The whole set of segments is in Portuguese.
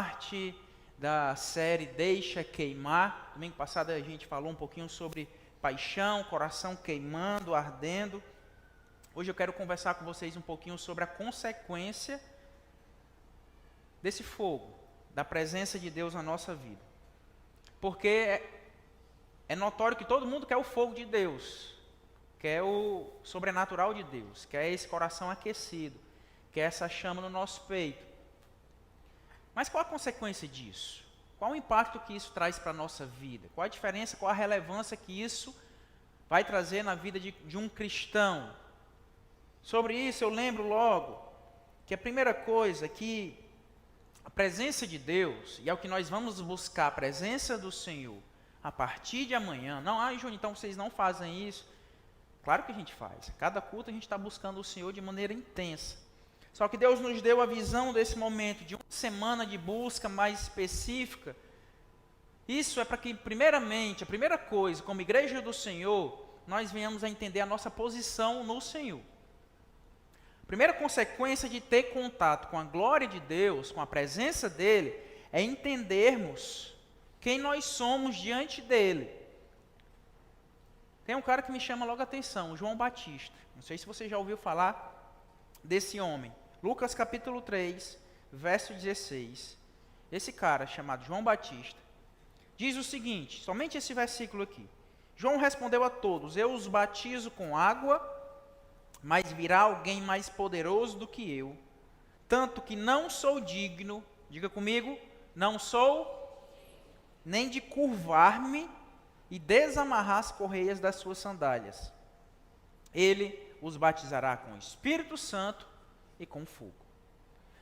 parte da série Deixa Queimar. Domingo passado a gente falou um pouquinho sobre paixão, coração queimando, ardendo. Hoje eu quero conversar com vocês um pouquinho sobre a consequência desse fogo, da presença de Deus na nossa vida. Porque é notório que todo mundo quer o fogo de Deus, quer o sobrenatural de Deus, quer esse coração aquecido, quer essa chama no nosso peito. Mas qual a consequência disso? Qual o impacto que isso traz para a nossa vida? Qual a diferença, qual a relevância que isso vai trazer na vida de um cristão? Sobre isso eu lembro logo que a primeira coisa é que a presença de Deus, e é o que nós vamos buscar, a presença do Senhor, a partir de amanhã. Não, Júnior, então vocês não fazem isso. Claro que a gente faz. Cada culto a gente está buscando o Senhor de maneira intensa. Só que Deus nos deu a visão desse momento, de uma semana de busca mais específica. Isso é para que, primeiramente, a primeira coisa, como igreja do Senhor, nós venhamos a entender a nossa posição no Senhor. A primeira consequência de ter contato com a glória de Deus, com a presença dEle, é entendermos quem nós somos diante dEle. Tem um cara que me chama logo a atenção, João Batista. Não sei se você já ouviu falar desse homem. Lucas capítulo 3, verso 16. Esse cara, chamado João Batista, diz o seguinte, somente esse versículo aqui. João respondeu a todos: eu os batizo com água, mas virá alguém mais poderoso do que eu, tanto que não sou digno, diga comigo, não sou nem de curvar-me e desamarrar as correias das suas sandálias. Ele os batizará com o Espírito Santo e com fogo.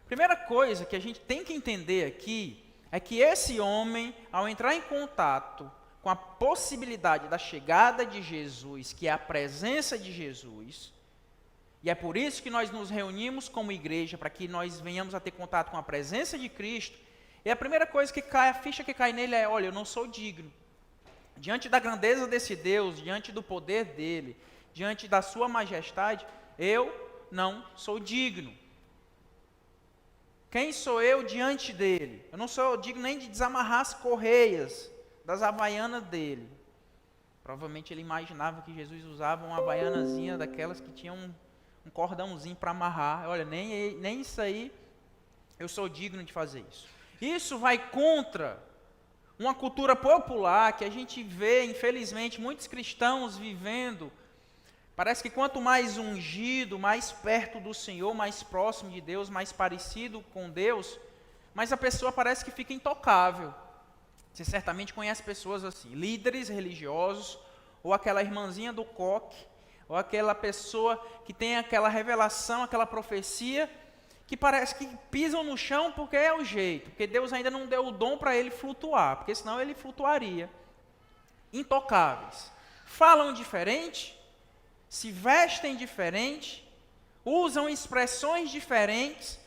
Primeira coisa que a gente tem que entender aqui é que esse homem, ao entrar em contato com a possibilidade da chegada de Jesus, que é a presença de Jesus, e é por isso que nós nos reunimos como igreja, para que nós venhamos a ter contato com a presença de Cristo, e a primeira coisa que cai, a ficha que cai nele é: olha, eu não sou digno. Diante da grandeza desse Deus, diante do poder dele, diante da sua majestade, eu não sou digno. Quem sou eu diante dele? Eu não sou digno nem de desamarrar as correias das havaianas dele. Provavelmente ele imaginava que Jesus usava uma havaianazinha daquelas que tinham um cordãozinho para amarrar. Olha, nem isso aí eu sou digno de fazer isso. Isso vai contra uma cultura popular que a gente vê, infelizmente, muitos cristãos vivendo. Parece que quanto mais ungido, mais perto do Senhor, mais próximo de Deus, mais parecido com Deus, mais a pessoa parece que fica intocável. Você certamente conhece pessoas assim, líderes religiosos, ou aquela irmãzinha do coque, ou aquela pessoa que tem aquela revelação, aquela profecia, que parece que pisam no chão porque é o jeito, porque Deus ainda não deu o dom para ele flutuar, porque senão ele flutuaria. Intocáveis. Falam diferente, se vestem diferente, usam expressões diferentes,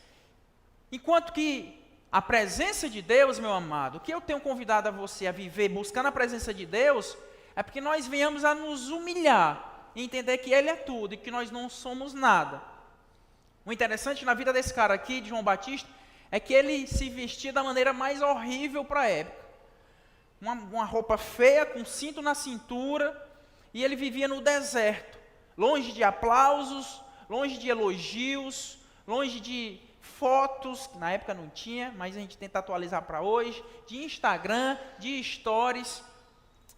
enquanto que a presença de Deus, meu amado, o que eu tenho convidado a você a viver buscando a presença de Deus, é porque nós venhamos a nos humilhar, e entender que Ele é tudo e que nós não somos nada. O interessante na vida desse cara aqui, de João Batista, é que ele se vestia da maneira mais horrível para a época. Uma roupa feia, com cinto na cintura, e ele vivia no deserto, longe de aplausos, longe de elogios, longe de fotos, que na época não tinha, mas a gente tenta atualizar para hoje, de Instagram, de stories.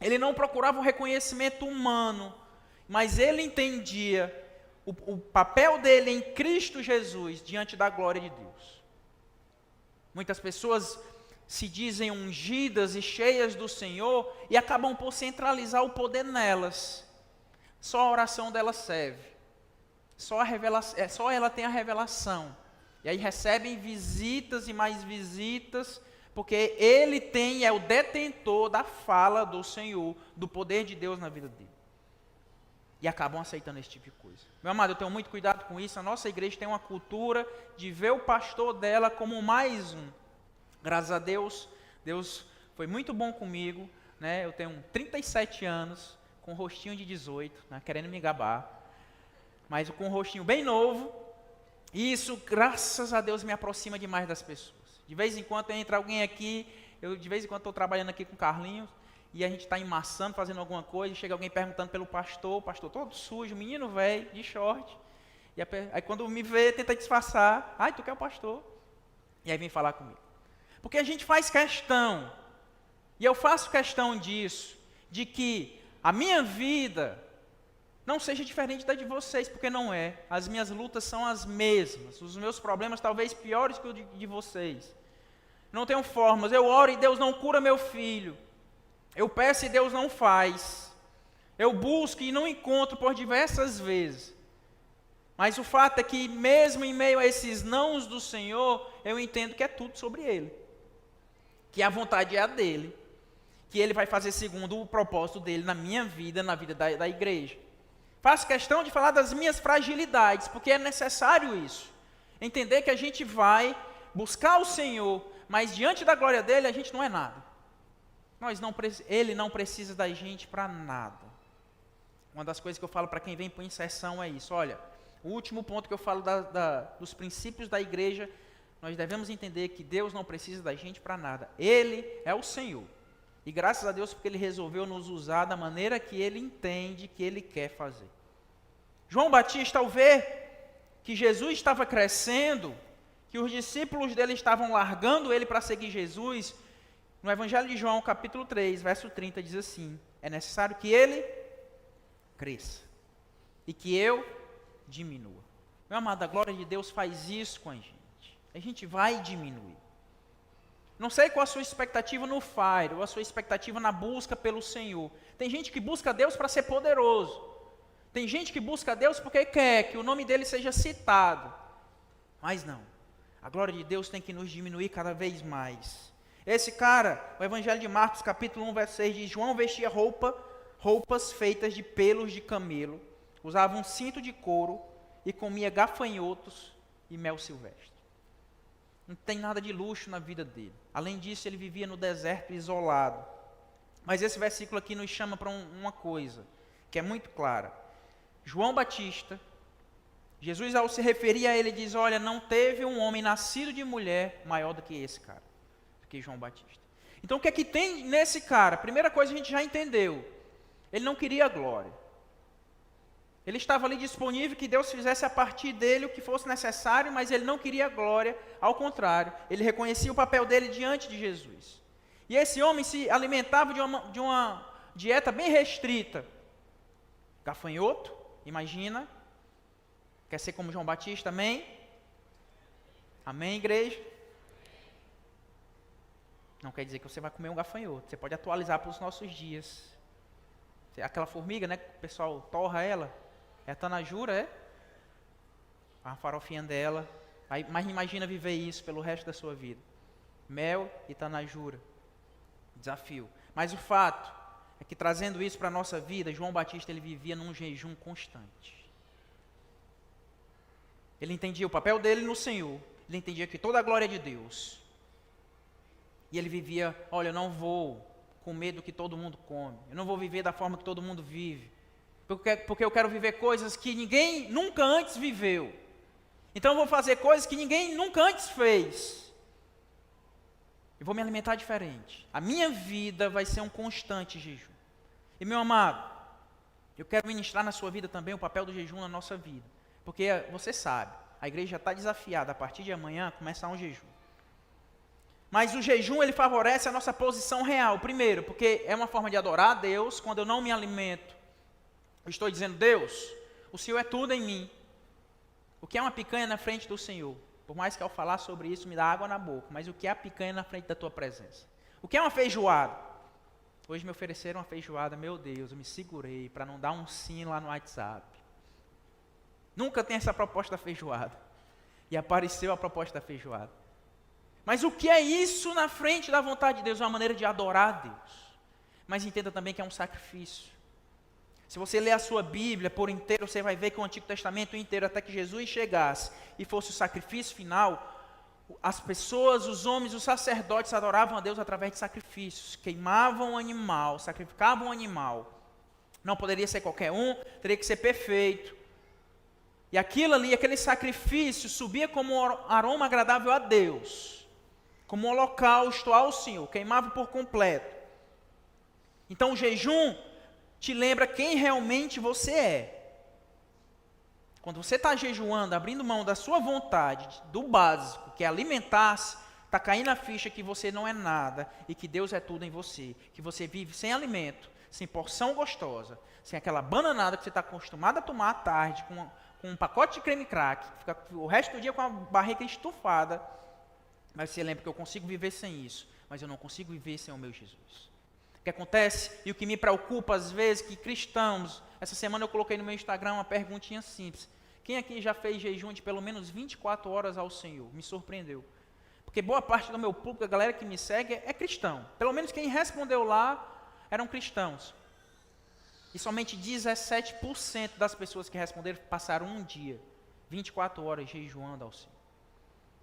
Ele não procurava o reconhecimento humano, mas ele entendia o papel dele em Cristo Jesus diante da glória de Deus. Muitas pessoas se dizem ungidas e cheias do Senhor e acabam por centralizar o poder nelas. Só a oração dela serve. Só ela tem a revelação. E aí recebem visitas e mais visitas, porque ele é o detentor da fala do Senhor, do poder de Deus na vida dele. E acabam aceitando esse tipo de coisa. Meu amado, eu tenho muito cuidado com isso. A nossa igreja tem uma cultura de ver o pastor dela como mais um. Graças a Deus, Deus foi muito bom comigo, né? Eu tenho 37 anos, com um rostinho de 18, né? Querendo me gabar, mas com um rostinho bem novo. E isso, graças a Deus, me aproxima demais das pessoas. De vez em quando entra alguém aqui, de vez em quando estou trabalhando aqui com o Carlinhos, e a gente está emmaçando, fazendo alguma coisa, chega alguém perguntando pelo pastor, o pastor todo sujo, menino velho, de short. Aí quando me vê, tenta disfarçar. Ai, tu que é o pastor? E aí vem falar comigo. Porque a gente faz questão, e eu faço questão disso, de que a minha vida não seja diferente da de vocês, porque não é. As minhas lutas são as mesmas, os meus problemas talvez piores que os de vocês. Não tenho formas, eu oro e Deus não cura meu filho. Eu peço e Deus não faz. Eu busco e não encontro por diversas vezes. Mas o fato é que mesmo em meio a esses nãos do Senhor, eu entendo que é tudo sobre Ele. Que a vontade é a dEle. Que Ele vai fazer segundo o propósito dEle na minha vida, na vida da igreja. Faço questão de falar das minhas fragilidades, porque é necessário isso. Entender que a gente vai buscar o Senhor, mas diante da glória dEle a gente não é nada. Ele não precisa da gente para nada. Uma das coisas que eu falo para quem vem para a inserção é isso. Olha, o último ponto que eu falo dos princípios da igreja, nós devemos entender que Deus não precisa da gente para nada. Ele é o Senhor. E graças a Deus porque Ele resolveu nos usar da maneira que Ele entende, que Ele quer fazer. João Batista, ao ver que Jesus estava crescendo, que os discípulos dele estavam largando Ele para seguir Jesus, no Evangelho de João, capítulo 3, verso 30, diz assim: é necessário que Ele cresça e que eu diminua. Meu amado, a glória de Deus faz isso com a gente. A gente vai diminuir. Não sei qual a sua expectativa no Fire, ou a sua expectativa na busca pelo Senhor. Tem gente que busca Deus para ser poderoso. Tem gente que busca Deus porque quer que o nome dele seja citado. Mas não. A glória de Deus tem que nos diminuir cada vez mais. Esse cara, o Evangelho de Marcos, capítulo 1, verso 6, diz: João vestia roupas feitas de pelos de camelo, usava um cinto de couro e comia gafanhotos e mel silvestre. Não tem nada de luxo na vida dele. Além disso, ele vivia no deserto isolado. Mas esse versículo aqui nos chama para uma coisa, que é muito clara. João Batista, Jesus ao se referir a ele diz: olha, não teve um homem nascido de mulher maior do que esse cara, do que João Batista. Então o que é que tem nesse cara? Primeira coisa a gente já entendeu. Ele não queria glória. Ele estava ali disponível que Deus fizesse a partir dele o que fosse necessário, mas ele não queria glória, ao contrário, ele reconhecia o papel dele diante de Jesus. E esse homem se alimentava de uma dieta bem restrita. Gafanhoto, imagina. Quer ser como João Batista, amém? Amém, igreja? Não quer dizer que você vai comer um gafanhoto, você pode atualizar para os nossos dias. Aquela formiga, né, que o pessoal torra ela, é a tanajura, é? A farofinha dela. Mas imagina viver isso pelo resto da sua vida. Mel e tanajura. Desafio. Mas o fato é que trazendo isso para a nossa vida, João Batista ele vivia num jejum constante. Ele entendia o papel dele no Senhor. Ele entendia que toda a glória é de Deus. E ele vivia: olha, eu não vou comer do que todo mundo come. Eu não vou viver da forma que todo mundo vive. Porque eu quero viver coisas que ninguém nunca antes viveu. Então eu vou fazer coisas que ninguém nunca antes fez. Eu vou me alimentar diferente. A minha vida vai ser um constante jejum. E meu amado, eu quero ministrar na sua vida também o papel do jejum na nossa vida. Porque você sabe, a igreja já está desafiada a partir de amanhã a começar um jejum. Mas o jejum ele favorece a nossa posição real. Primeiro, porque é uma forma de adorar a Deus. Quando eu não me alimento, eu estou dizendo: Deus, o Senhor é tudo em mim. O que é uma picanha na frente do Senhor? Por mais que ao falar sobre isso me dá água na boca, mas o que é a picanha na frente da tua presença? O que é uma feijoada? Hoje me ofereceram uma feijoada, meu Deus, eu me segurei para não dar um sim lá no WhatsApp. Nunca tem essa proposta da feijoada. E apareceu a proposta da feijoada. Mas o que é isso na frente da vontade de Deus? É uma maneira de adorar a Deus. Mas entenda também que é um sacrifício. Se você ler a sua Bíblia por inteiro, você vai ver que o Antigo Testamento inteiro, até que Jesus chegasse e fosse o sacrifício final, as pessoas, os homens, os sacerdotes adoravam a Deus através de sacrifícios. Queimavam um animal, sacrificavam um animal. Não poderia ser qualquer um, teria que ser perfeito. E aquilo ali, aquele sacrifício, subia como um aroma agradável a Deus. como holocausto ao Senhor, queimava por completo. Então o jejum te lembra quem realmente você é. Quando você está jejuando, abrindo mão da sua vontade, do básico, que é alimentar-se, está caindo a ficha que você não é nada e que Deus é tudo em você, que você vive sem alimento, sem porção gostosa, sem aquela bananada que você está acostumado a tomar à tarde, com um pacote de creme crack, fica o resto do dia com a barriga estufada, mas você lembra que eu consigo viver sem isso, mas eu não consigo viver sem o meu Jesus. O que acontece, e o que me preocupa às vezes, que cristãos, essa semana eu coloquei no meu Instagram uma perguntinha simples, quem aqui já fez jejum de pelo menos 24 horas ao Senhor? Me surpreendeu. Porque boa parte do meu público, a galera que me segue, é cristão. Pelo menos quem respondeu lá eram cristãos. E somente 17% das pessoas que responderam passaram um dia, 24 horas jejuando ao Senhor.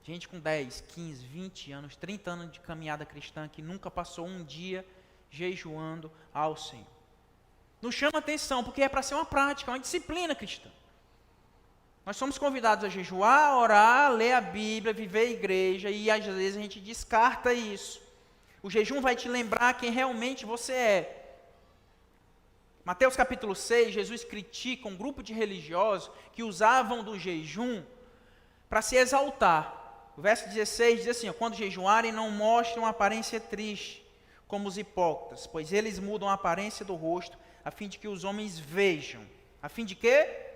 Gente com 10, 15, 20 anos, 30 anos de caminhada cristã que nunca passou um dia jejuando ao Senhor. Nos chama atenção, porque é para ser uma prática, uma disciplina cristã. Nós somos convidados a jejuar, orar, ler a Bíblia, viver a igreja, e às vezes a gente descarta isso. O jejum vai te lembrar quem realmente você é. Mateus capítulo 6, Jesus critica um grupo de religiosos que usavam do jejum para se exaltar. O verso 16 diz assim, quando jejuarem não mostrem uma aparência triste, como os hipócritas, pois eles mudam a aparência do rosto, a fim de que os homens vejam. A fim de quê?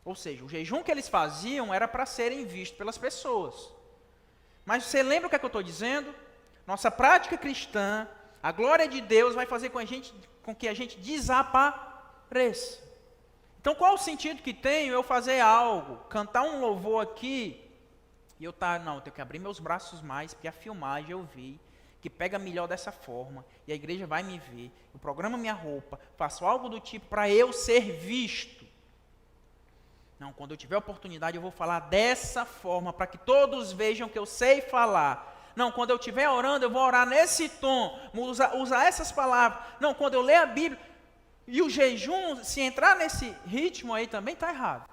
Ou seja, o jejum que eles faziam era para serem vistos pelas pessoas. Mas você lembra o que é que eu estou dizendo? Nossa prática cristã, a glória de Deus vai fazer com que a gente desapareça. Então qual o sentido que tem eu fazer algo, cantar um louvor aqui, e eu eu tenho que abrir meus braços mais, porque a filmagem eu vi, que pega melhor dessa forma, e a igreja vai me ver, eu programo minha roupa, faço algo do tipo para eu ser visto. Não, quando eu tiver oportunidade eu vou falar dessa forma, para que todos vejam que eu sei falar. Não, quando eu estiver orando eu vou orar nesse tom, usar essas palavras. Não, quando eu ler a Bíblia, e o jejum, se entrar nesse ritmo aí também está errado.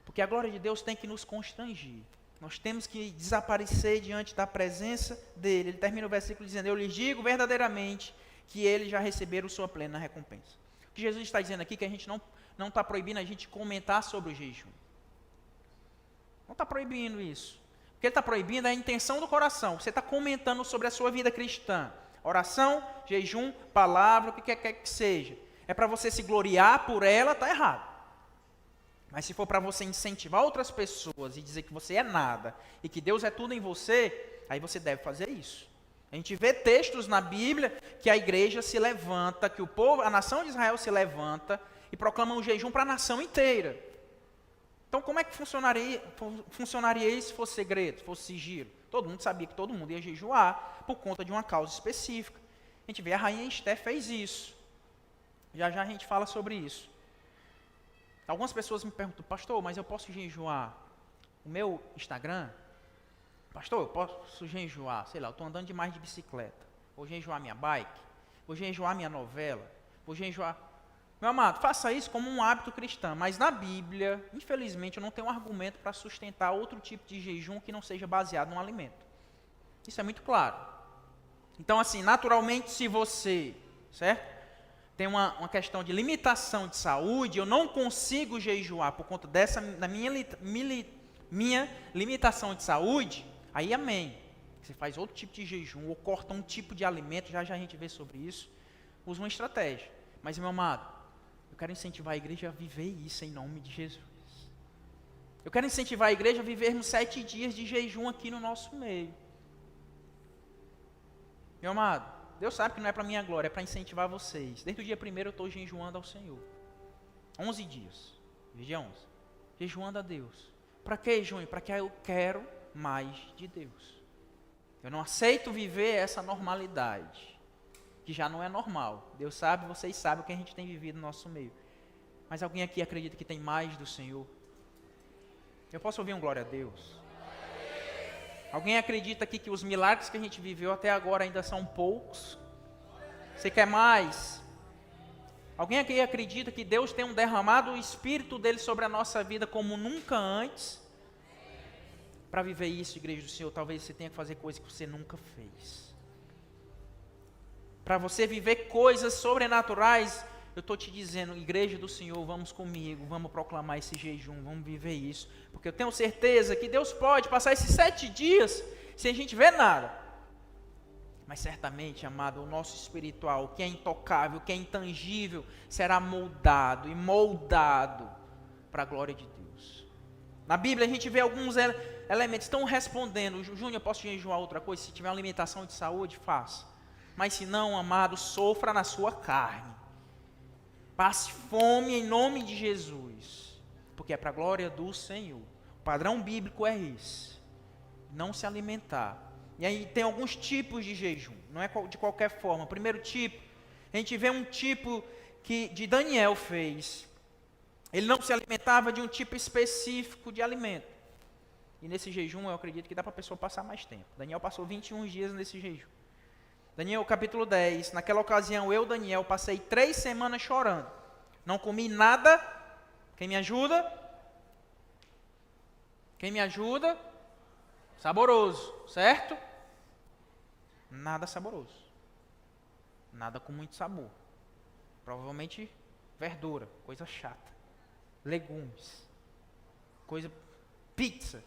Porque a glória de Deus tem que nos constrangir. Nós temos que desaparecer diante da presença dEle. Ele termina o versículo dizendo, eu lhes digo verdadeiramente que eles já receberam sua plena recompensa. O que Jesus está dizendo aqui é que a gente não está proibindo a gente comentar sobre o jejum. Não está proibindo isso. O que ele está proibindo é a intenção do coração. Você está comentando sobre a sua vida cristã. Oração, jejum, palavra, o que quer que seja. É para você se gloriar por ela, está errado. Mas se for para você incentivar outras pessoas e dizer que você é nada e que Deus é tudo em você, aí você deve fazer isso. A gente vê textos na Bíblia que a igreja se levanta, que o povo, a nação de Israel se levanta e proclama um jejum para a nação inteira. Então como é que funcionaria isso se fosse segredo, se fosse sigilo? Todo mundo sabia que todo mundo ia jejuar por conta de uma causa específica. A gente vê a rainha Esther fez isso. Já já a gente fala sobre isso. Algumas pessoas me perguntam, pastor, mas eu posso jejuar o meu Instagram? Pastor, eu posso jejuar, sei lá, eu estou andando demais de bicicleta. Vou jejuar minha bike, vou jejuar minha novela, vou jejuar... Meu amado, faça isso como um hábito cristão, mas na Bíblia, infelizmente, eu não tenho um argumento para sustentar outro tipo de jejum que não seja baseado num alimento. Isso é muito claro. Então, assim, naturalmente, se você, certo? Tem uma questão de limitação de saúde, eu não consigo jejuar por conta da minha limitação de saúde, aí amém. Você faz outro tipo de jejum, ou corta um tipo de alimento, já a gente vê sobre isso, usa uma estratégia. Mas, meu amado, eu quero incentivar a igreja a viver isso em nome de Jesus. Eu quero incentivar a igreja a vivermos 7 dias de jejum aqui no nosso meio. Meu amado, Deus sabe que não é para minha glória, é para incentivar vocês. Desde o dia 1º eu estou jejuando ao Senhor. 11 dias. Dia 11. Jejuando a Deus. Para quê, Júnior? Para que eu quero mais de Deus. Eu não aceito viver essa normalidade, que já não é normal. Deus sabe, vocês sabem o que a gente tem vivido no nosso meio. Mas alguém aqui acredita que tem mais do Senhor? Eu posso ouvir um glória a Deus? Alguém acredita aqui que os milagres que a gente viveu até agora ainda são poucos? Você quer mais? Alguém aqui acredita que Deus tem derramado o Espírito dele sobre a nossa vida como nunca antes? Para viver isso, igreja do Senhor, talvez você tenha que fazer coisas que você nunca fez. Para você viver coisas sobrenaturais, eu estou te dizendo, igreja do Senhor, vamos comigo, vamos proclamar esse jejum, vamos viver isso. Porque eu tenho certeza que Deus pode passar esses 7 dias sem a gente ver nada. Mas certamente, amado, o nosso espiritual, que é intocável, que é intangível, será moldado e moldado para a glória de Deus. Na Bíblia a gente vê alguns elementos, estão respondendo, Júnior, posso jejuar outra coisa? Se tiver uma limitação de saúde, faça. Mas se não, amado, sofra na sua carne. Passe fome em nome de Jesus. Porque é para a glória do Senhor. O padrão bíblico é esse. Não se alimentar. E aí tem alguns tipos de jejum. Não é de qualquer forma. O primeiro tipo, a gente vê um tipo que de Daniel fez. Ele não se alimentava de um tipo específico de alimento. E nesse jejum eu acredito que dá para a pessoa passar mais tempo. Daniel passou 21 dias nesse jejum. Daniel capítulo 10, naquela ocasião eu, Daniel, passei 3 semanas chorando. Não comi nada. Quem me ajuda? Quem me ajuda? Saboroso, certo? Nada saboroso. Nada com muito sabor. Provavelmente verdura, coisa chata. Legumes. Coisa... Pizza.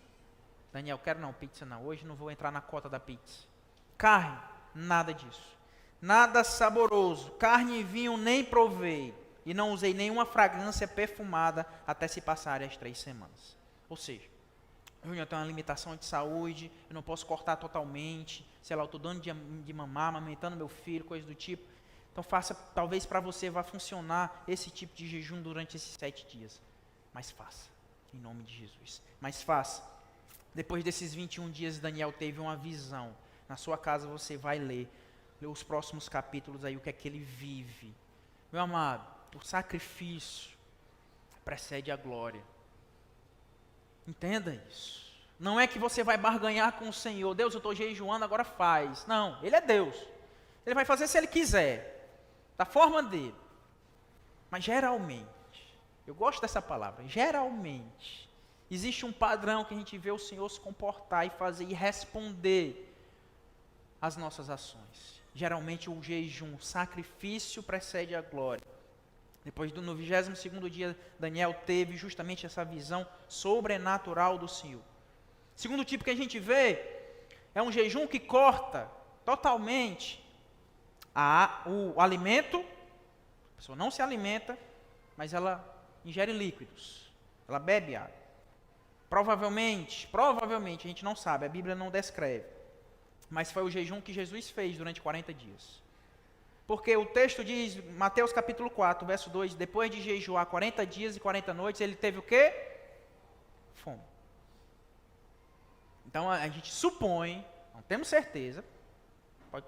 Daniel, quero não, pizza não. Hoje não vou entrar na cota da pizza. Carne. Nada disso. Nada saboroso. Carne e vinho nem provei. E não usei nenhuma fragrância perfumada até se passarem as 3 semanas. Ou seja, eu tenho uma limitação de saúde, eu não posso cortar totalmente, sei lá, eu estou dando de mamar, amamentando meu filho, coisa do tipo. Então faça, talvez para você vá funcionar esse tipo de jejum durante esses 7 dias. Mas faça, em nome de Jesus. Mas faça. Depois desses 21 dias, Daniel teve uma visão. Na sua casa você vai ler os próximos capítulos aí, o que é que ele vive. Meu amado, o sacrifício precede a glória. Entenda isso. Não é que você vai barganhar com o Senhor. Deus, eu estou jejuando, agora faz. Não, Ele é Deus. Ele vai fazer se Ele quiser. Da forma dele. Mas geralmente, eu gosto dessa palavra, geralmente, existe um padrão que a gente vê o Senhor se comportar e fazer e responder as nossas ações. Geralmente o jejum, o sacrifício precede a glória. Depois no 22º dia, Daniel teve justamente essa visão sobrenatural do Senhor. Segundo tipo que a gente vê, é um jejum que corta totalmente o alimento. A pessoa não se alimenta, mas ela ingere líquidos. Ela bebe água. Provavelmente, a gente não sabe, a Bíblia não descreve. Mas foi o jejum que Jesus fez durante 40 dias. Porque o texto diz, Mateus capítulo 4, verso 2, depois de jejuar 40 dias e 40 noites, ele teve o quê? Fome. Então a gente supõe, não temos certeza,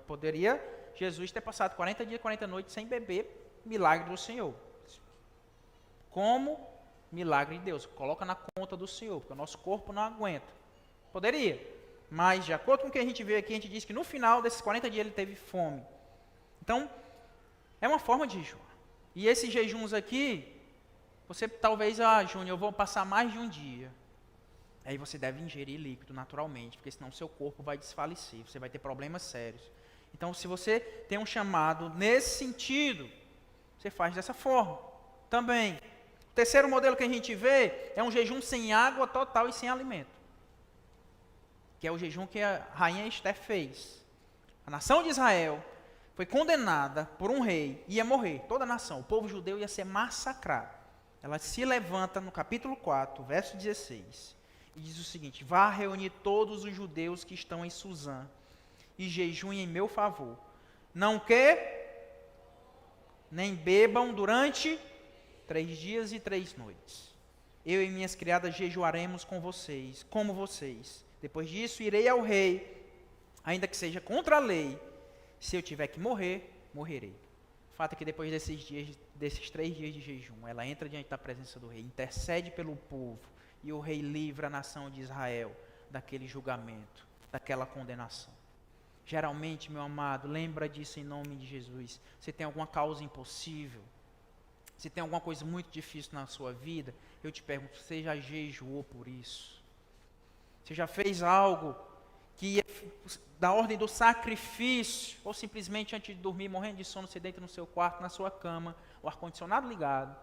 poderia Jesus ter passado 40 dias e 40 noites sem beber, milagre do Senhor. Como milagre de Deus, coloca na conta do Senhor, porque o nosso corpo não aguenta. Poderia. Mas, de acordo com o que a gente vê aqui, a gente diz que no final desses 40 dias ele teve fome. Então, é uma forma de jejuar. E esses jejuns aqui, você talvez, Júnior, eu vou passar mais de um dia. Aí você deve ingerir líquido naturalmente, porque senão o seu corpo vai desfalecer, você vai ter problemas sérios. Então, se você tem um chamado nesse sentido, você faz dessa forma também. O terceiro modelo que a gente vê é um jejum sem água total e sem alimento. Que é o jejum que a rainha Esther fez. A nação de Israel foi condenada por um rei, ia morrer, toda a nação, o povo judeu ia ser massacrado. Ela se levanta no capítulo 4, verso 16, e diz o seguinte: vá reunir todos os judeus que estão em Suzã, e jejuem em meu favor. Não que nem bebam durante 3 dias e 3 noites. Eu e minhas criadas jejuaremos com vocês, como vocês. Depois disso, irei ao rei, ainda que seja contra a lei. Se eu tiver que morrer, morrerei. O fato é que depois desses 3 dias de jejum, ela entra diante da presença do rei, intercede pelo povo, e o rei livra a nação de Israel daquele julgamento, daquela condenação. Geralmente, meu amado, lembra disso em nome de Jesus. Você tem alguma causa impossível? Se tem alguma coisa muito difícil na sua vida, eu te pergunto, você já jejuou por isso? Você já fez algo que é da ordem do sacrifício, ou simplesmente antes de dormir, morrendo de sono, você deita no seu quarto, na sua cama, o ar-condicionado ligado,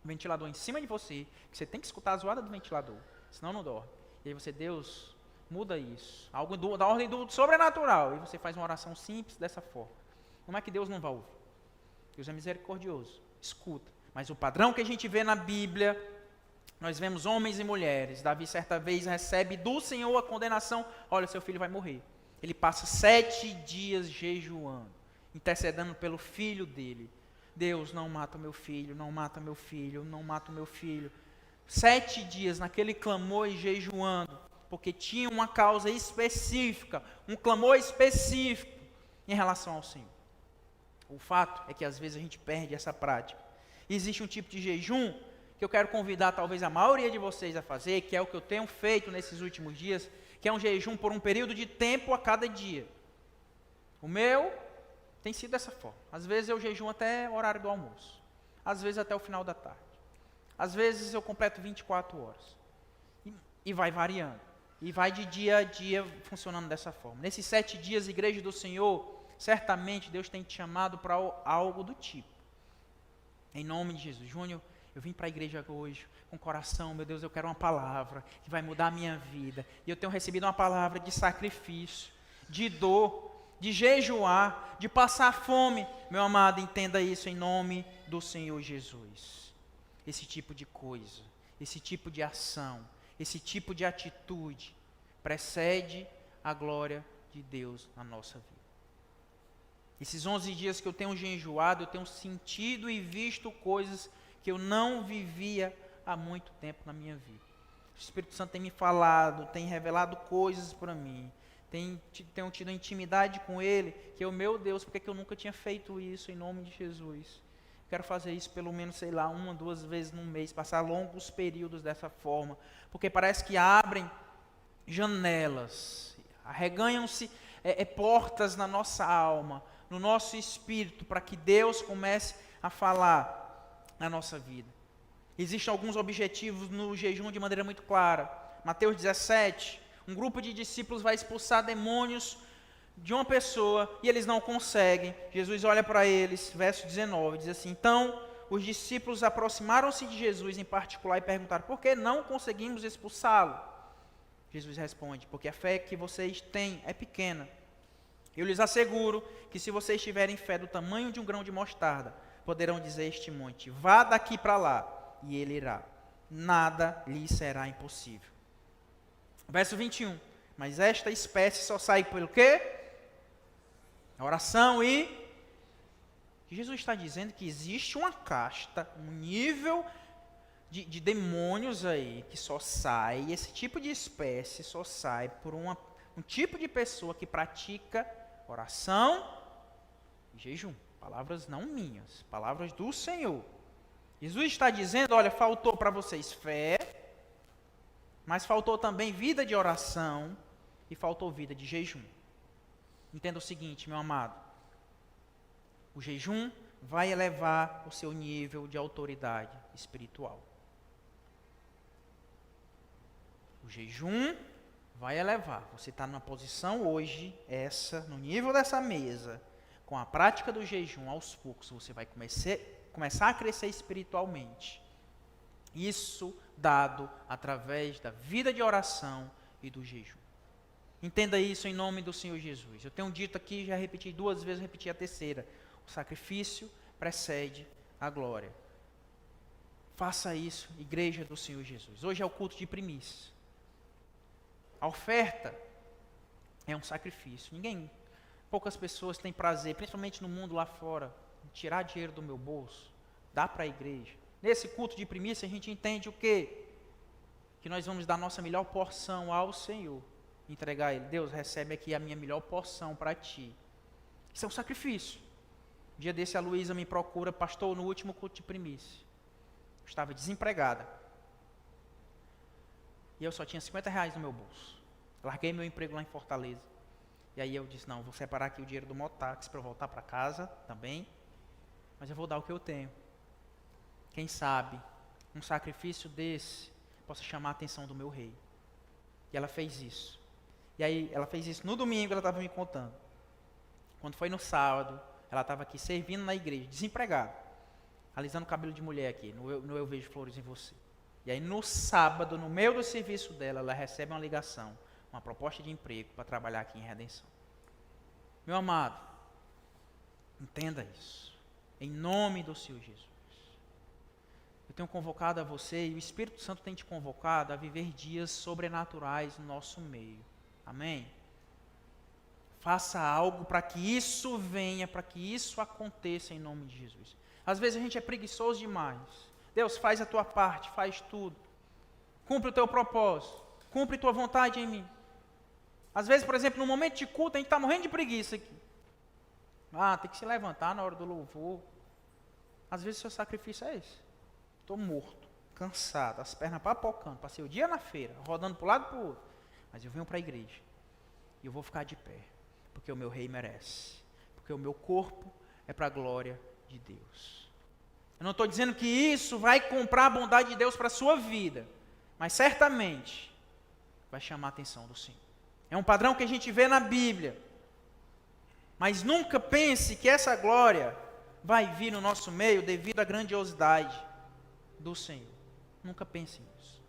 o ventilador em cima de você, que você tem que escutar a zoada do ventilador, senão não dorme. E aí você, Deus, muda isso. Algo da ordem do sobrenatural. E você faz uma oração simples dessa forma. Não é que Deus não vai ouvir. Deus é misericordioso. Escuta. Mas o padrão que a gente vê na Bíblia, nós vemos homens e mulheres. Davi certa vez recebe do Senhor a condenação. Olha, seu filho vai morrer. Ele passa 7 dias jejuando, intercedendo pelo filho dele. Deus, não mata meu filho, não mata meu filho, não mata o meu filho. 7 dias naquele clamor e jejuando, porque tinha uma causa específica, um clamor específico em relação ao Senhor. O fato é que às vezes a gente perde essa prática. Existe um tipo de jejum que eu quero convidar talvez a maioria de vocês a fazer, que é o que eu tenho feito nesses últimos dias, que é um jejum por um período de tempo a cada dia. O meu tem sido dessa forma. Às vezes eu jejuo até o horário do almoço, às vezes até o final da tarde. Às vezes eu completo 24 horas. E vai variando. E vai de dia a dia funcionando dessa forma. Nesses 7 dias, Igreja do Senhor, certamente Deus tem te chamado para algo do tipo. Em nome de Jesus. Júnior, eu vim para a igreja hoje com o coração, meu Deus, eu quero uma palavra que vai mudar a minha vida. E eu tenho recebido uma palavra de sacrifício, de dor, de jejuar, de passar fome. Meu amado, entenda isso em nome do Senhor Jesus. Esse tipo de coisa, esse tipo de ação, esse tipo de atitude precede a glória de Deus na nossa vida. Esses 11 dias que eu tenho jejuado, eu tenho sentido e visto coisas que eu não vivia há muito tempo na minha vida. O Espírito Santo tem me falado, tem revelado coisas para mim, tenho tido intimidade com Ele, que eu, meu Deus, por que eu nunca tinha feito isso em nome de Jesus? Quero fazer isso pelo menos, 1, 2 vezes no mês, passar longos períodos dessa forma, porque parece que abrem janelas, arreganham-se portas na nossa alma, no nosso espírito, para que Deus comece a falar na nossa vida. Existem alguns objetivos no jejum de maneira muito clara. Mateus 17, um grupo de discípulos vai expulsar demônios de uma pessoa e eles não conseguem. Jesus olha para eles, verso 19, diz assim: então os discípulos aproximaram-se de Jesus em particular e perguntaram: por que não conseguimos expulsá-lo? Jesus responde: porque a fé que vocês têm é pequena. Eu lhes asseguro que se vocês tiverem fé do tamanho de um grão de mostarda, poderão dizer a este monte: vá daqui para lá, e ele irá. Nada lhe será impossível. Verso 21. Mas esta espécie só sai pelo quê? A oração e... Jesus está dizendo que existe uma casta, um nível de demônios aí, que só sai, esse tipo de espécie só sai por um tipo de pessoa que pratica oração e jejum. Palavras não minhas, palavras do Senhor. Jesus está dizendo, olha, faltou para vocês fé, mas faltou também vida de oração e faltou vida de jejum. Entenda o seguinte, meu amado, o jejum vai elevar o seu nível de autoridade espiritual. O jejum vai elevar. Você está numa posição hoje, no nível dessa mesa, com a prática do jejum, aos poucos, você vai começar a crescer espiritualmente. Isso dado através da vida de oração e do jejum. Entenda isso em nome do Senhor Jesus. Eu tenho dito aqui, já repeti 2 vezes, repeti a terceira. O sacrifício precede a glória. Faça isso, igreja do Senhor Jesus. Hoje é o culto de primícias. A oferta é um sacrifício. Poucas pessoas têm prazer, principalmente no mundo lá fora, em tirar dinheiro do meu bolso, dar para a igreja. Nesse culto de primícia a gente entende o quê? Que nós vamos dar nossa melhor porção ao Senhor. Entregar a Ele. Deus, recebe aqui a minha melhor porção para Ti. Isso é um sacrifício. Um dia desse a Luísa me procura, pastor, no último culto de primícia. Eu estava desempregada. E eu só tinha R$50 no meu bolso. Larguei meu emprego lá em Fortaleza. E aí eu disse, não, vou separar aqui o dinheiro do motáxi para voltar para casa também. Mas eu vou dar o que eu tenho. Quem sabe, um sacrifício desse possa chamar a atenção do meu rei. E ela fez isso. E aí, ela fez isso no domingo, ela estava me contando. Quando foi no sábado, ela estava aqui servindo na igreja, desempregada, alisando o cabelo de mulher aqui, no Eu Vejo Flores em Você. E aí, no sábado, no meio do serviço dela, ela recebe uma ligação, uma proposta de emprego para trabalhar aqui em Redenção. Meu amado, entenda isso. Em nome do Senhor Jesus. Eu tenho convocado a você, e o Espírito Santo tem te convocado a viver dias sobrenaturais no nosso meio. Amém? Faça algo para que isso venha, para que isso aconteça em nome de Jesus. Às vezes a gente é preguiçoso demais. Deus, faz a tua parte, faz tudo. Cumpre o teu propósito. Cumpre tua vontade em mim. Às vezes, por exemplo, no momento de culto, a gente está morrendo de preguiça aqui. Tem que se levantar na hora do louvor. Às vezes o seu sacrifício é esse. Estou morto, cansado, as pernas papocando. Passei o dia na feira, rodando para um lado e para o outro. Mas eu venho para a igreja. E eu vou ficar de pé. Porque o meu rei merece. Porque o meu corpo é para a glória de Deus. Eu não estou dizendo que isso vai comprar a bondade de Deus para a sua vida. Mas certamente vai chamar a atenção do Senhor. É um padrão que a gente vê na Bíblia. Mas nunca pense que essa glória vai vir no nosso meio devido à grandiosidade do Senhor. Nunca pense nisso.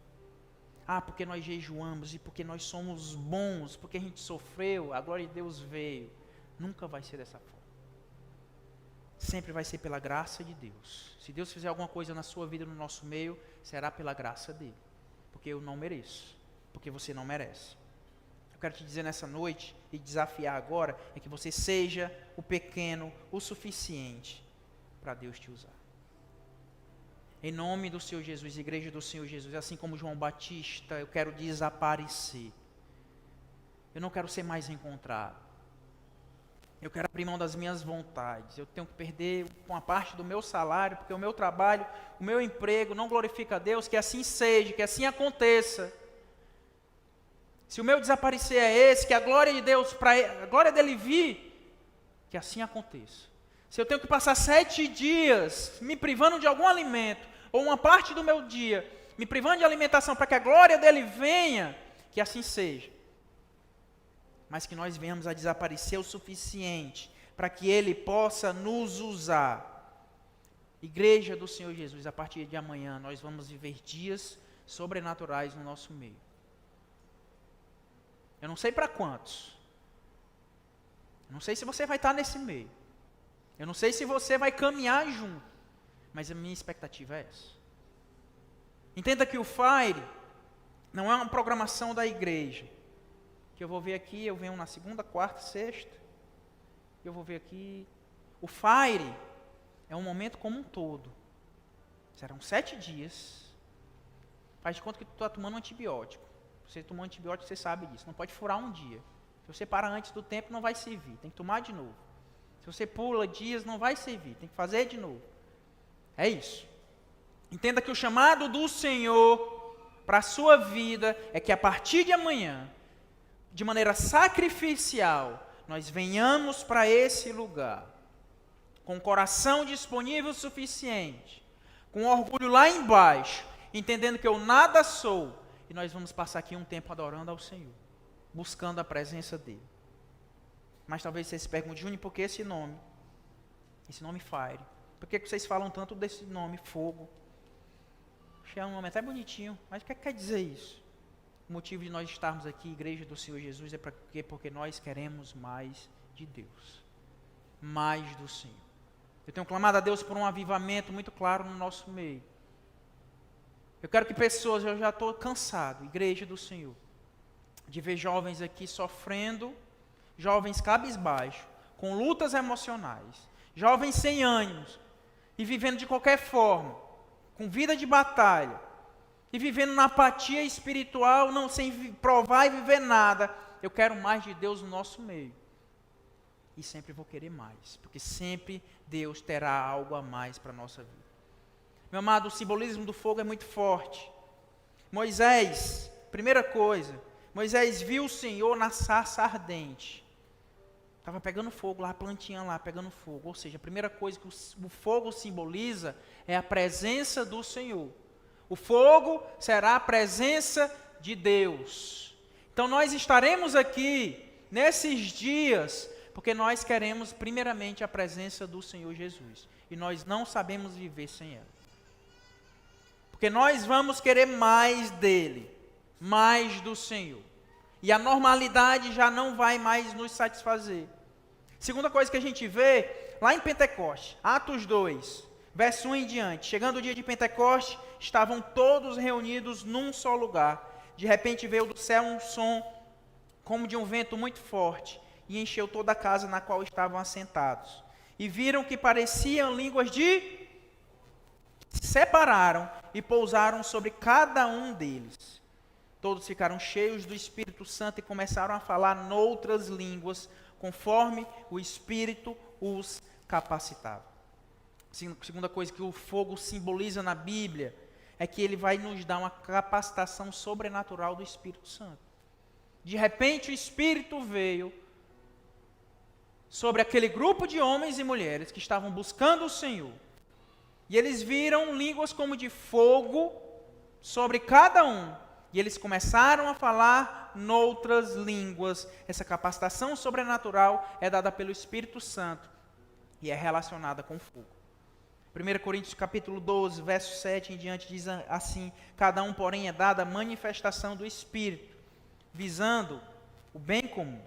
Porque nós jejuamos e porque nós somos bons, porque a gente sofreu, a glória de Deus veio. Nunca vai ser dessa forma. Sempre vai ser pela graça de Deus. Se Deus fizer alguma coisa na sua vida, no nosso meio, será pela graça dele. Porque eu não mereço. Porque você não merece. Eu quero te dizer nessa noite e desafiar agora é que você seja o pequeno o suficiente para Deus te usar. Em nome do Senhor Jesus, igreja do Senhor Jesus, assim como João Batista, eu quero desaparecer. Eu não quero ser mais encontrado. Eu quero abrir mão das minhas vontades. Eu tenho que perder uma parte do meu salário, porque o meu trabalho, o meu emprego não glorifica a Deus. Que assim seja, que assim aconteça. Se o meu desaparecer é esse, que a glória de Deus, a glória dele vir, que assim aconteça. Se eu tenho que passar 7 dias me privando de algum alimento, ou uma parte do meu dia, me privando de alimentação para que a glória dele venha, que assim seja. Mas que nós venhamos a desaparecer o suficiente para que ele possa nos usar. Igreja do Senhor Jesus, a partir de amanhã nós vamos viver dias sobrenaturais no nosso meio. Eu não sei para quantos. Eu não sei se você vai estar nesse meio. Eu não sei se você vai caminhar junto. Mas a minha expectativa é essa. Entenda que o Fire não é uma programação da igreja. Que eu vou ver aqui, eu venho na segunda, quarta, sexta. Eu vou ver aqui. O Fire é um momento como um todo. Serão 7 dias. Faz de conta que tu está tomando um antibiótico. Você tomou um antibiótico, você sabe disso. Não pode furar um dia. Se você parar antes do tempo, não vai servir. Tem que tomar de novo. Se você pula dias, não vai servir. Tem que fazer de novo. É isso. Entenda que o chamado do Senhor para a sua vida é que a partir de amanhã, de maneira sacrificial, nós venhamos para esse lugar, com o coração disponível o suficiente, com orgulho lá embaixo, entendendo que eu nada sou, e nós vamos passar aqui um tempo adorando ao Senhor, buscando a presença dEle. Mas talvez você se pergunte, Júnior, por que esse nome? Esse nome Fire. Por que vocês falam tanto desse nome, fogo? É um nome até bonitinho, mas o que quer dizer isso? O motivo de nós estarmos aqui, igreja do Senhor Jesus, é porque nós queremos mais de Deus. Mais do Senhor. Eu tenho clamado a Deus por um avivamento muito claro no nosso meio. Eu quero que pessoas, eu já estou cansado, igreja do Senhor, de ver jovens aqui sofrendo, jovens cabisbaixo, com lutas emocionais, jovens sem ânimos, e vivendo de qualquer forma, com vida de batalha, e vivendo na apatia espiritual, não sem provar e viver nada. Eu quero mais de Deus no nosso meio. E sempre vou querer mais, porque sempre Deus terá algo a mais para a nossa vida. Meu amado, o simbolismo do fogo é muito forte. Moisés, primeira coisa, Moisés viu o Senhor na sarça ardente. Estava pegando fogo lá, a plantinha lá, pegando fogo. Ou seja, a primeira coisa que o fogo simboliza é a presença do Senhor. O fogo será a presença de Deus. Então nós estaremos aqui nesses dias porque nós queremos primeiramente a presença do Senhor Jesus. E nós não sabemos viver sem ela. Porque nós vamos querer mais dele, mais do Senhor. E a normalidade já não vai mais nos satisfazer. Segunda coisa que a gente vê, lá em Pentecoste, Atos 2, verso 1 em diante. Chegando o dia de Pentecoste, estavam todos reunidos num só lugar. De repente veio do céu um som como de um vento muito forte e encheu toda a casa na qual estavam assentados. E viram que pareciam línguas de... Se separaram e pousaram sobre cada um deles. Todos ficaram cheios do Espírito Santo e começaram a falar noutras línguas, conforme o Espírito os capacitava. Segunda coisa que o fogo simboliza na Bíblia é que ele vai nos dar uma capacitação sobrenatural do Espírito Santo. De repente o Espírito veio sobre aquele grupo de homens e mulheres que estavam buscando o Senhor. E eles viram línguas como de fogo sobre cada um. E eles começaram a falar noutras línguas. Essa capacitação sobrenatural é dada pelo Espírito Santo e é relacionada com fogo. 1 Coríntios capítulo 12, verso 7 em diante diz assim: cada um, porém, é dada a manifestação do Espírito, visando o bem comum.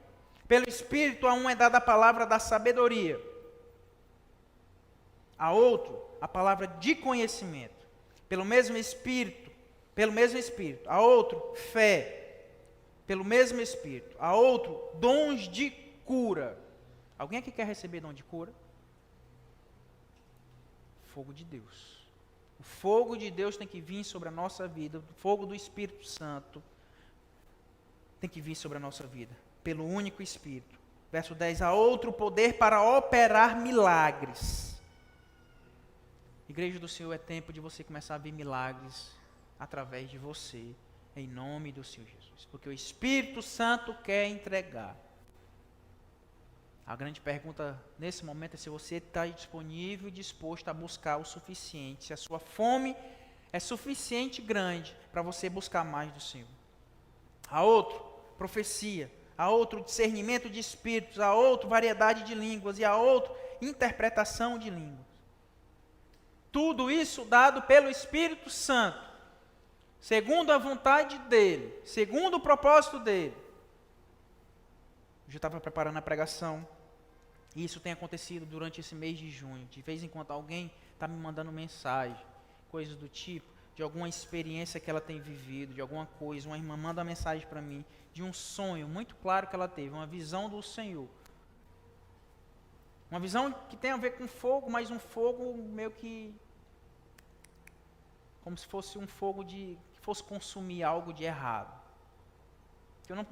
Pelo Espírito a um é dada a palavra da sabedoria, a outro a palavra de conhecimento, pelo mesmo Espírito, a outro fé, pelo mesmo Espírito, a outro dons de cura. Alguém aqui quer receber dom de cura? Fogo de Deus. O fogo de Deus tem que vir sobre a nossa vida, o fogo do Espírito Santo tem que vir sobre a nossa vida, pelo único Espírito. Verso 10, a outro poder para operar milagres. Igreja do Senhor, é tempo de você começar a ver milagres através de você, em nome do Senhor Jesus. Porque o Espírito Santo quer entregar. A grande pergunta nesse momento é se você está disponível e disposto a buscar o suficiente. Se a sua fome é suficiente grande para você buscar mais do Senhor. A outro, profecia. A outro, discernimento de espíritos. A outro, variedade de línguas. E a outro, interpretação de línguas. Tudo isso dado pelo Espírito Santo, segundo a vontade dEle, segundo o propósito dEle. Eu já estava preparando a pregação, e isso tem acontecido durante esse mês de junho. De vez em quando alguém está me mandando mensagem, coisas do tipo, de alguma experiência que ela tem vivido, de alguma coisa. Uma irmã manda uma mensagem para mim, de um sonho muito claro que ela teve, uma visão do Senhor. Uma visão que tem a ver com fogo, mas um fogo meio que... como se fosse um fogo que fosse consumir algo de errado.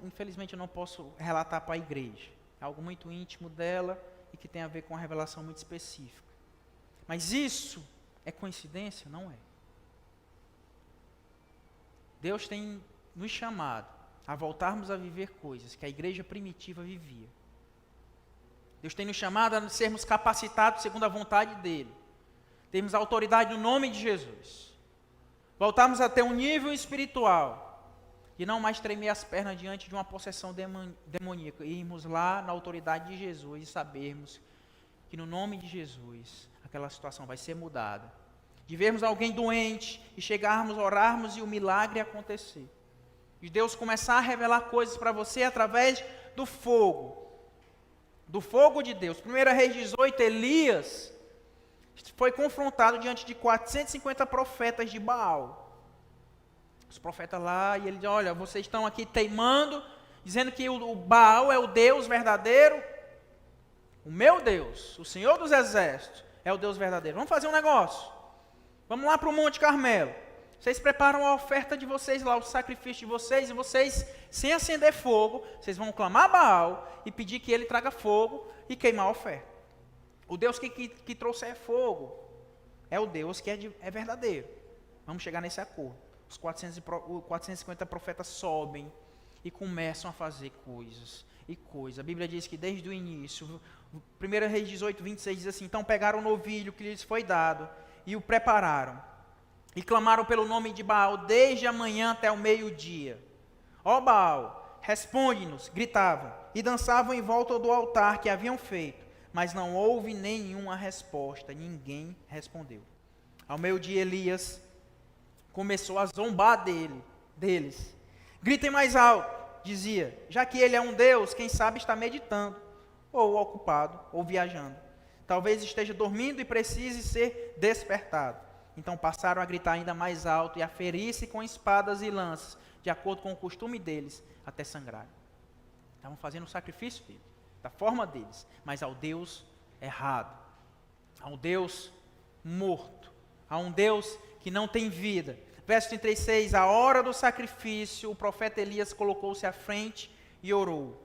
Infelizmente eu não posso relatar para a igreja. É algo muito íntimo dela e que tem a ver com uma revelação muito específica. Mas isso é coincidência? Não é. Deus tem nos chamado a voltarmos a viver coisas que a igreja primitiva vivia. Deus tem nos chamado a sermos capacitados segundo a vontade dEle. Termos autoridade no nome de Jesus. Voltarmos a ter um nível espiritual. E não mais tremer as pernas diante de uma possessão demoníaca. E irmos lá na autoridade de Jesus e sabermos que no nome de Jesus aquela situação vai ser mudada. De vermos alguém doente e chegarmos, orarmos e o milagre acontecer. E Deus começar a revelar coisas para você através do fogo. Do fogo de Deus. 1 Reis 18, Elias foi confrontado diante de 450 profetas de Baal. Os profetas lá, e ele diz: olha, vocês estão aqui teimando, dizendo que o Baal é o Deus verdadeiro. O meu Deus, o Senhor dos Exércitos, é o Deus verdadeiro. Vamos fazer um negócio. Vamos lá para o Monte Carmelo. Vocês preparam a oferta de vocês lá, o sacrifício de vocês, e vocês, sem acender fogo, vocês vão clamar a Baal e pedir que ele traga fogo e queimar a oferta. O Deus que trouxer fogo é o Deus que é verdadeiro. Vamos chegar nesse acordo. Os 450 profetas sobem e começam a fazer coisas e coisas. A Bíblia diz que desde o início, 1 Reis 18, 26 diz assim: então pegaram o novilho que lhes foi dado e o prepararam. E clamaram pelo nome de Baal desde a manhã até o meio-dia. Ó Baal, responde-nos, gritavam, e dançavam em volta do altar que haviam feito, mas não houve nenhuma resposta, ninguém respondeu. Ao meio-dia, Elias começou a zombar deles. Gritem mais alto, dizia, já que ele é um Deus, quem sabe está meditando, ou ocupado, ou viajando. Talvez esteja dormindo e precise ser despertado. Então passaram a gritar ainda mais alto e a ferir-se com espadas e lanças, de acordo com o costume deles, até sangrar. Estavam fazendo o sacrifício deles, da forma deles, mas ao Deus errado, ao Deus morto, a um Deus que não tem vida. Verso 36, a hora do sacrifício, o profeta Elias colocou-se à frente e orou.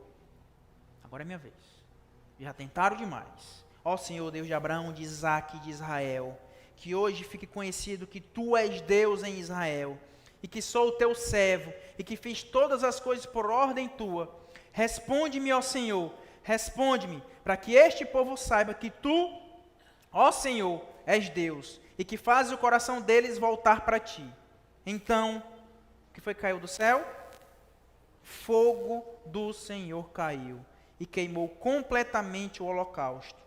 Agora é minha vez. Já tentaram demais. Ó Senhor, Deus de Abraão, de Isaque e de Israel, que hoje fique conhecido que Tu és Deus em Israel, e que sou o Teu servo, e que fiz todas as coisas por ordem Tua. Responde-me, ó Senhor, responde-me, para que este povo saiba que Tu, ó Senhor, és Deus, e que fazes o coração deles voltar para Ti. Então, o que foi que caiu do céu? Fogo do Senhor caiu, e queimou completamente o holocausto,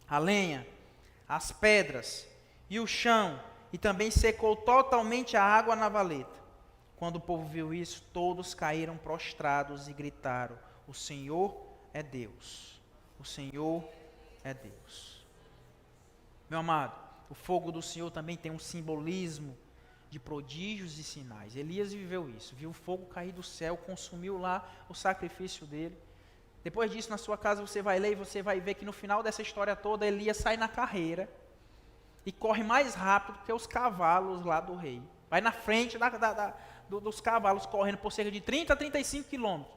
a lenha, as pedras e o chão, e também secou totalmente a água na valeta. Quando o povo viu isso, todos caíram prostrados e gritaram, o Senhor é Deus, o Senhor é Deus. Meu amado, o fogo do Senhor também tem um simbolismo de prodígios e sinais. Elias viveu isso, viu o fogo cair do céu, consumiu lá o sacrifício dele. Depois disso, na sua casa, você vai ler e você vai ver que no final dessa história toda, Elias sai na carreira e corre mais rápido que os cavalos lá do rei. Vai na frente dos cavalos, correndo por cerca de 30 a 35 quilômetros,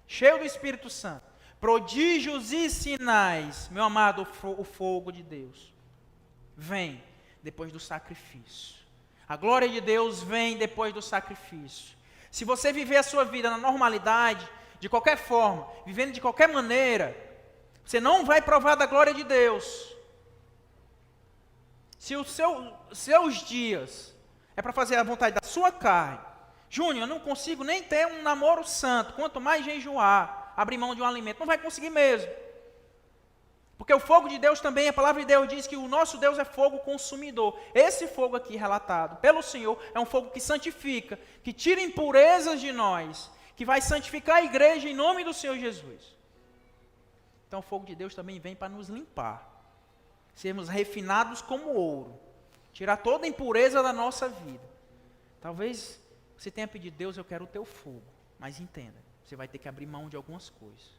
cheio do Espírito Santo. Prodígios e sinais, meu amado, o fogo de Deus vem depois do sacrifício. A glória de Deus vem depois do sacrifício. Se você viver a sua vida na normalidade, de qualquer forma, vivendo de qualquer maneira, você não vai provar da glória de Deus. Se os seus dias é para fazer a vontade da sua carne, Júnior, eu não consigo nem ter um namoro santo, quanto mais jejuar, abrir mão de um alimento, não vai conseguir mesmo. Porque o fogo de Deus também, a palavra de Deus diz que o nosso Deus é fogo consumidor. Esse fogo aqui relatado pelo Senhor é um fogo que santifica, que tira impurezas de nós, que vai santificar a igreja em nome do Senhor Jesus. Então o fogo de Deus também vem para nos limpar, sermos refinados como ouro, tirar toda a impureza da nossa vida. Talvez você tenha pedido, Deus, eu quero o teu fogo, mas entenda, você vai ter que abrir mão de algumas coisas,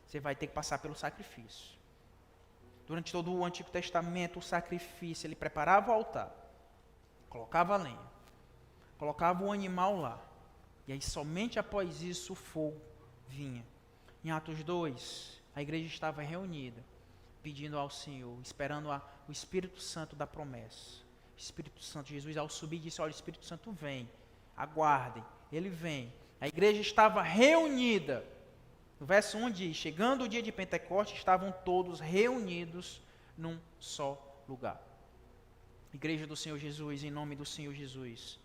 você vai ter que passar pelo sacrifício. Durante todo o Antigo Testamento, o sacrifício, ele preparava o altar, colocava a lenha, colocava o animal lá, e aí somente após isso o fogo vinha. Em Atos 2, a igreja estava reunida, pedindo ao Senhor, esperando o Espírito Santo da promessa. O Espírito Santo, Jesus ao subir disse, olha, o Espírito Santo vem, aguardem, ele vem. A igreja estava reunida. No verso 1 diz, chegando o dia de Pentecostes, estavam todos reunidos num só lugar. Igreja do Senhor Jesus, em nome do Senhor Jesus,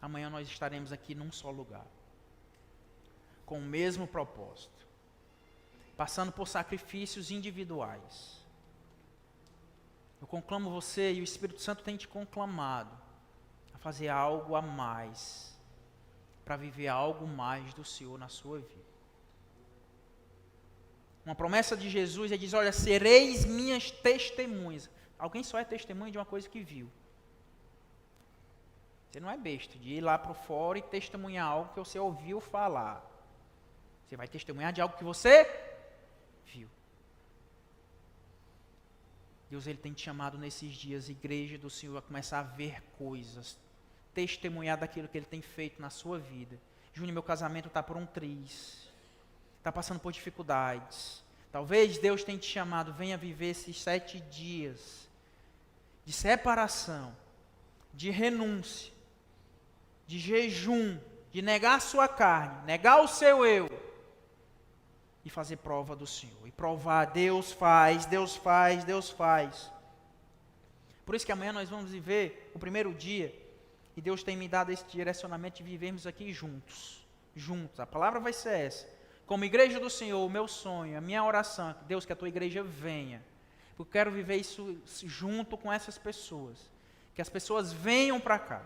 amanhã nós estaremos aqui num só lugar, com o mesmo propósito, passando por sacrifícios individuais. Eu conclamo você, e o Espírito Santo tem te conclamado, a fazer algo a mais, para viver algo mais do Senhor na sua vida. Uma promessa de Jesus, ele diz, olha, sereis minhas testemunhas. Alguém só é testemunha de uma coisa que viu. Você não é besta de ir lá para fora e testemunhar algo que você ouviu falar. Você vai testemunhar de algo que você viu. Deus, ele tem te chamado nesses dias, igreja do Senhor, a começar a ver coisas, testemunhar daquilo que ele tem feito na sua vida. Júnior, meu casamento está por um triz, está passando por dificuldades. Talvez Deus tenha te chamado, venha viver esses 7 dias de separação, de renúncia, de jejum, de negar a sua carne, negar o seu eu, e fazer prova do Senhor, e provar, Deus faz, Deus faz, Deus faz. Por isso que amanhã nós vamos viver o primeiro dia, e Deus tem me dado esse direcionamento de vivermos aqui juntos, juntos. A palavra vai ser essa. Como igreja do Senhor, o meu sonho, a minha oração, Deus, que a tua igreja venha. Eu quero viver isso junto com essas pessoas. Que as pessoas venham para cá.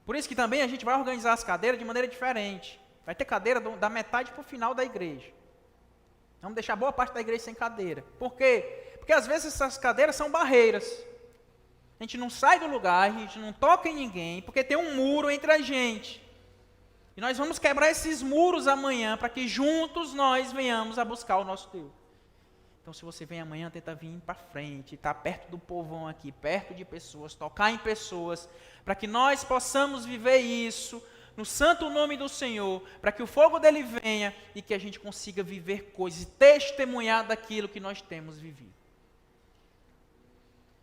Por isso que também a gente vai organizar as cadeiras de maneira diferente. Vai ter cadeira da metade para o final da igreja. Vamos deixar boa parte da igreja sem cadeira. Por quê? Porque às vezes essas cadeiras são barreiras. A gente não sai do lugar, a gente não toca em ninguém, porque tem um muro entre a gente. E nós vamos quebrar esses muros amanhã, para que juntos nós venhamos a buscar o nosso Deus. Então, se você vem amanhã, tenta vir para frente, estar perto do povão aqui, perto de pessoas, tocar em pessoas, para que nós possamos viver isso no santo nome do Senhor, para que o fogo dele venha e que a gente consiga viver coisas e testemunhar daquilo que nós temos vivido.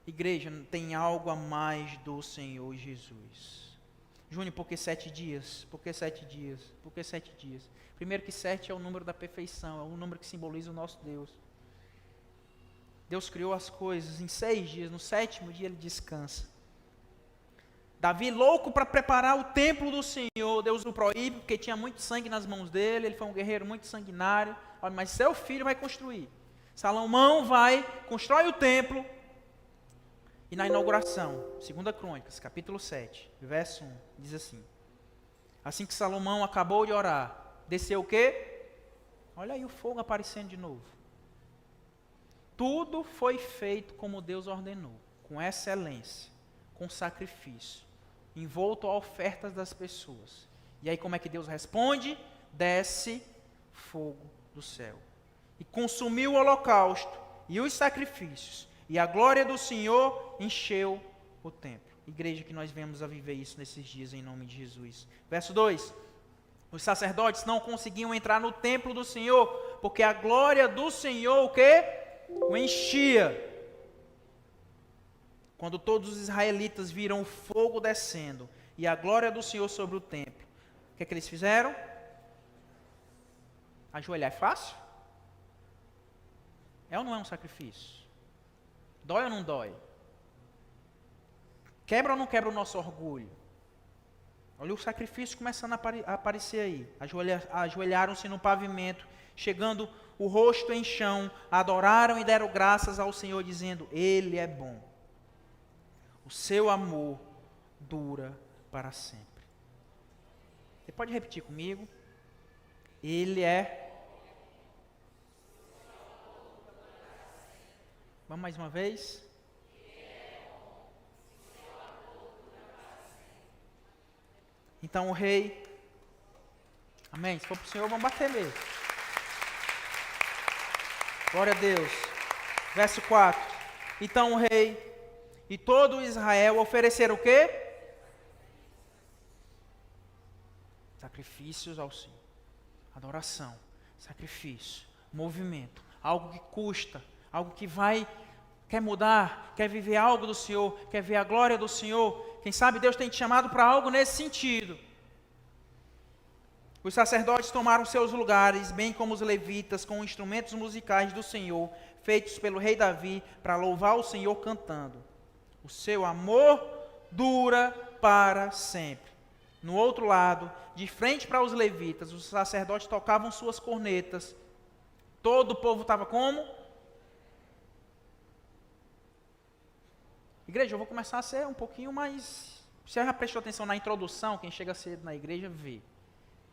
Igreja, tem algo a mais do Senhor Jesus. Júnior, por que 7 dias? Por que 7 dias? Por que 7 dias? Primeiro que 7 é o número da perfeição, é o número que simboliza o nosso Deus. Deus criou as coisas em 6 dias, no 7º dia ele descansa. Davi, louco para preparar o templo do Senhor, Deus o proíbe, porque tinha muito sangue nas mãos dele, ele foi um guerreiro muito sanguinário, mas seu filho vai construir. Salomão constrói o templo, e na inauguração, 2 Crônicas, capítulo 7, verso 1, diz assim: assim que Salomão acabou de orar, desceu o quê? Olha aí o fogo aparecendo de novo. Tudo foi feito como Deus ordenou, com excelência, com sacrifício, envolto a ofertas das pessoas. E aí como é que Deus responde? Desce fogo do céu e consumiu o holocausto e os sacrifícios, e a glória do Senhor encheu o templo. Igreja, que nós venhamos a viver isso nesses dias em nome de Jesus. Verso 2: os sacerdotes não conseguiam entrar no templo do Senhor, porque a glória do Senhor o quê? O enchia. Quando todos os israelitas viram o fogo descendo e a glória do Senhor sobre o templo, o que é que eles fizeram? Ajoelhar é fácil? É ou não é um sacrifício? Dói ou não dói? Quebra ou não quebra o nosso orgulho? Olha o sacrifício começando a aparecer aí. Ajoelharam-se no pavimento, chegando o rosto em chão, adoraram e deram graças ao Senhor, dizendo: Ele é bom. O seu amor dura para sempre. Você pode repetir comigo? Ele é... Vamos mais uma vez? Então o rei... Amém? Se for para o Senhor, vamos bater mesmo. Glória a Deus. Verso 4. Então o rei e todo Israel ofereceram o quê? Sacrifícios ao Senhor. Adoração, sacrifício, movimento, algo que custa, algo que quer mudar, quer viver algo do Senhor, quer ver a glória do Senhor. Quem sabe Deus tem te chamado para algo nesse sentido. Os sacerdotes tomaram seus lugares, bem como os levitas, com instrumentos musicais do Senhor, feitos pelo rei Davi, para louvar o Senhor cantando: o seu amor dura para sempre. No outro lado, de frente para os levitas, os sacerdotes tocavam suas cornetas. Todo o povo estava como? Igreja, eu vou começar a ser um pouquinho mais... Você já prestou atenção na introdução? Quem chega cedo na igreja vê.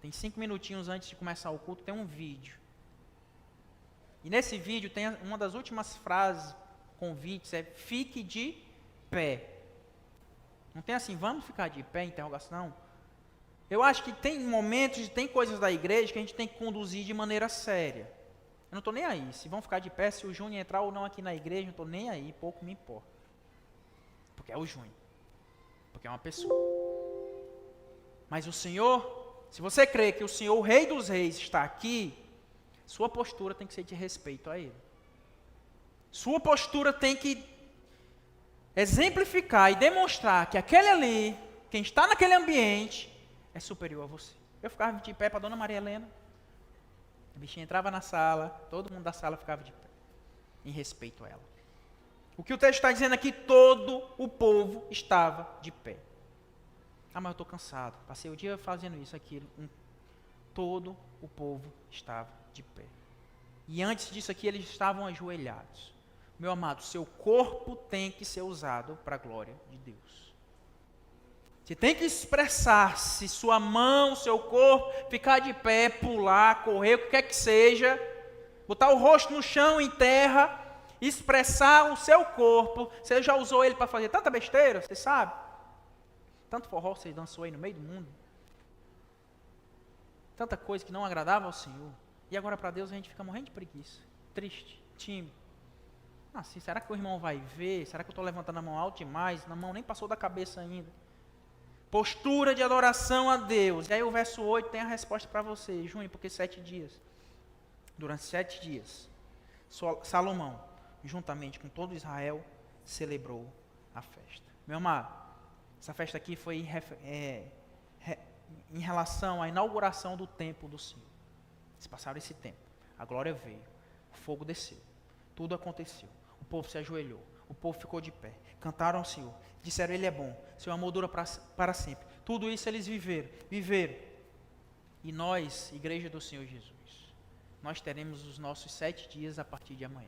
Tem 5 minutinhos antes de começar o culto, tem um vídeo. E nesse vídeo tem uma das últimas frases, convites, é: fique de pé. Não tem assim, vamos ficar de pé, interrogação. Eu acho que tem momentos, tem coisas da igreja que a gente tem que conduzir de maneira séria. Eu não estou nem aí, se vão ficar de pé, se o Júnior entrar ou não aqui na igreja, não estou nem aí, pouco me importa. Porque é o Júnior. Porque é uma pessoa. Mas o Senhor... Se você crê que o Senhor, o Rei dos Reis, está aqui, sua postura tem que ser de respeito a Ele. Sua postura tem que exemplificar e demonstrar que aquele ali, quem está naquele ambiente, é superior a você. Eu ficava de pé para a Dona Maria Helena. A bichinha entrava na sala, todo mundo da sala ficava de pé, em respeito a ela. O que o texto está dizendo aqui, todo o povo estava de pé. Ah, mas eu estou cansado. Passei o dia fazendo isso, aquilo. todo o povo estava de pé. E antes disso aqui, eles estavam ajoelhados. Meu amado, seu corpo tem que ser usado para a glória de Deus. Você tem que expressar-se, sua mão, seu corpo, ficar de pé, pular, correr, o que quer que seja, botar o rosto no chão, em terra, expressar o seu corpo. Você já usou ele para fazer tanta besteira, você sabe? Tanto forró você dançou aí no meio do mundo. Tanta coisa que não agradava ao Senhor. E agora para Deus a gente fica morrendo de preguiça, triste, tímido. Assim, será que o irmão vai ver? Será que eu estou levantando a mão alto demais? Na mão nem passou da cabeça ainda. Postura de adoração a Deus. E aí o verso 8 tem a resposta para você. Junho, porque 7 dias. Durante 7 dias, Salomão, juntamente com todo Israel, celebrou a festa. Meu amado, essa festa aqui foi em relação à inauguração do templo do Senhor. Eles passaram esse tempo. A glória veio. O fogo desceu. Tudo aconteceu. O povo se ajoelhou. O povo ficou de pé. Cantaram ao Senhor. Disseram, Ele é bom. Seu amor dura para sempre. Tudo isso eles viveram. E nós, Igreja do Senhor Jesus, nós teremos os nossos 7 dias a partir de amanhã.